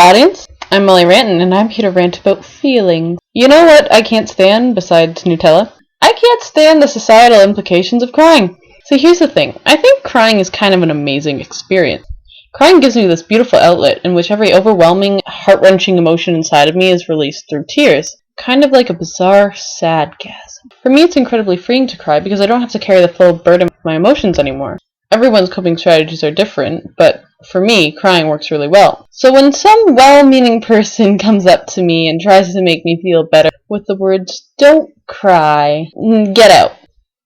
audience, I'm Molly Rantin, and I'm here to rant about feelings. You know what I can't stand besides Nutella? I can't stand the societal implications of crying. So here's the thing, I think crying is kind of an amazing experience. Crying gives me this beautiful outlet in which every overwhelming, heart-wrenching emotion inside of me is released through tears, kind of like a bizarre sadgasm. For me, it's incredibly freeing to cry because I don't have to carry the full burden of my emotions anymore. Everyone's coping strategies are different, but for me, crying works really well. So when some well-meaning person comes up to me and tries to make me feel better with the words, "Don't cry," get out.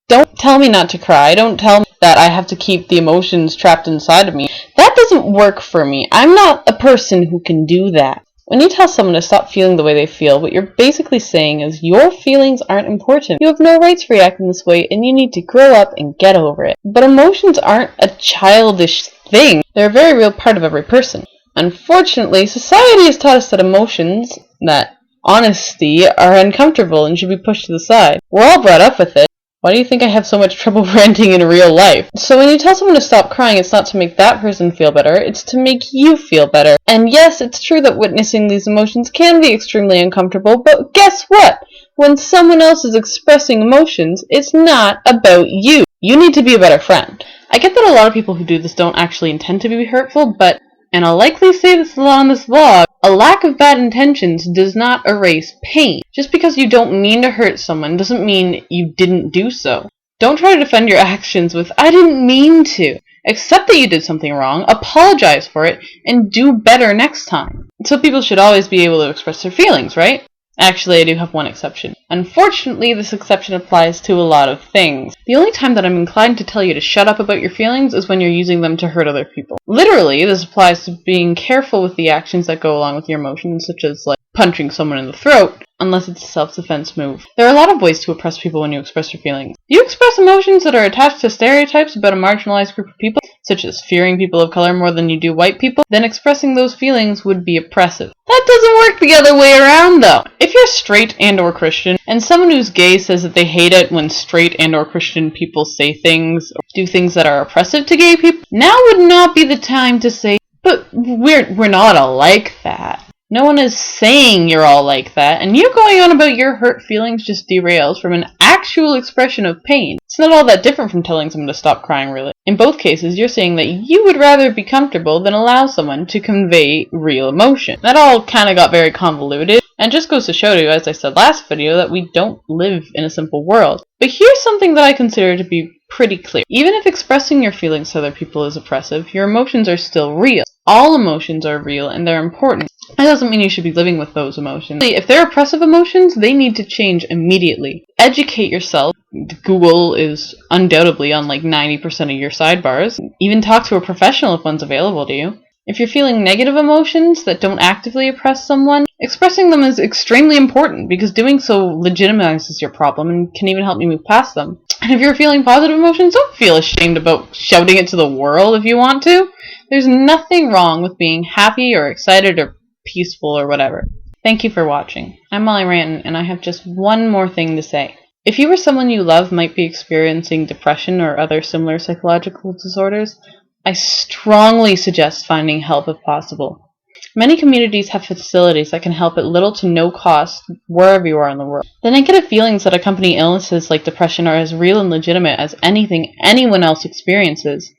Don't tell me not to cry. Don't tell me that I have to keep the emotions trapped inside of me. That doesn't work for me. I'm not a person who can do that. When you tell someone to stop feeling the way they feel, what you're basically saying is your feelings aren't important. You have no right to react in this way, and you need to grow up and get over it. But emotions aren't a childish thing. They're a very real part of every person. Unfortunately, society has taught us that emotions, that honesty, are uncomfortable and should be pushed to the side. We're all brought up with it. Why do you think I have so much trouble ranting in real life? So when you tell someone to stop crying, it's not to make that person feel better, it's to make you feel better. And yes, it's true that witnessing these emotions can be extremely uncomfortable, but guess what? When someone else is expressing emotions, it's not about you. You need to be a better friend. I get that a lot of people who do this don't actually intend to be hurtful, but, and I'll likely say this a lot on this vlog, a lack of bad intentions does not erase pain. Just because you don't mean to hurt someone doesn't mean you didn't do so. Don't try to defend your actions with, "I didn't mean to." Accept that you did something wrong, apologize for it, and do better next time. So people should always be able to express their feelings, right? Actually, I do have one exception. Unfortunately, this exception applies to a lot of things. The only time that I'm inclined to tell you to shut up about your feelings is when you're using them to hurt other people. Literally, this applies to being careful with the actions that go along with your emotions, such as like punching someone in the throat, unless it's a self-defense move. There are a lot of ways to oppress people when you express your feelings. You express emotions that are attached to stereotypes about a marginalized group of people, such as fearing people of color more than you do white people, then expressing those feelings would be oppressive. That doesn't work the other way around, though. If you're straight and or Christian, and someone who's gay says that they hate it when straight and or Christian people say things or do things that are oppressive to gay people, now would not be the time to say, "But we're not all like that." No one is saying you're all like that, and you going on about your hurt feelings just derails from an actual expression of pain. It's not all that different from telling someone to stop crying, really. In both cases, you're saying that you would rather be comfortable than allow someone to convey real emotion. That all kind of got very convoluted, and just goes to show you, as I said last video, that we don't live in a simple world. But here's something that I consider to be pretty clear. Even if expressing your feelings to other people is oppressive, your emotions are still real. All emotions are real, and they're important. That doesn't mean you should be living with those emotions. If they're oppressive emotions, they need to change immediately. Educate yourself. Google is undoubtedly on like 90% of your sidebars. Even talk to a professional if one's available to you. If you're feeling negative emotions that don't actively oppress someone, expressing them is extremely important because doing so legitimizes your problem and can even help you move past them. And if you're feeling positive emotions, don't feel ashamed about shouting it to the world if you want to. There's nothing wrong with being happy or excited or peaceful or whatever. Thank you for watching. I'm Molly Rantin, and I have just one more thing to say. If you or someone you love might be experiencing depression or other similar psychological disorders, I strongly suggest finding help if possible. Many communities have facilities that can help at little to no cost wherever you are in the world. The negative feelings that accompany illnesses like depression are as real and legitimate as anything anyone else experiences.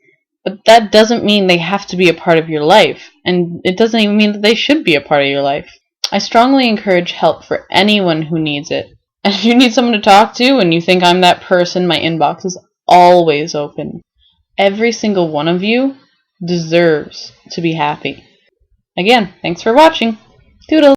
But that doesn't mean they have to be a part of your life, and it doesn't even mean that they should be a part of your life. I strongly encourage help for anyone who needs it. And if you need someone to talk to and you think I'm that person, my inbox is always open. Every single one of you deserves to be happy. Again, thanks for watching. Toodles!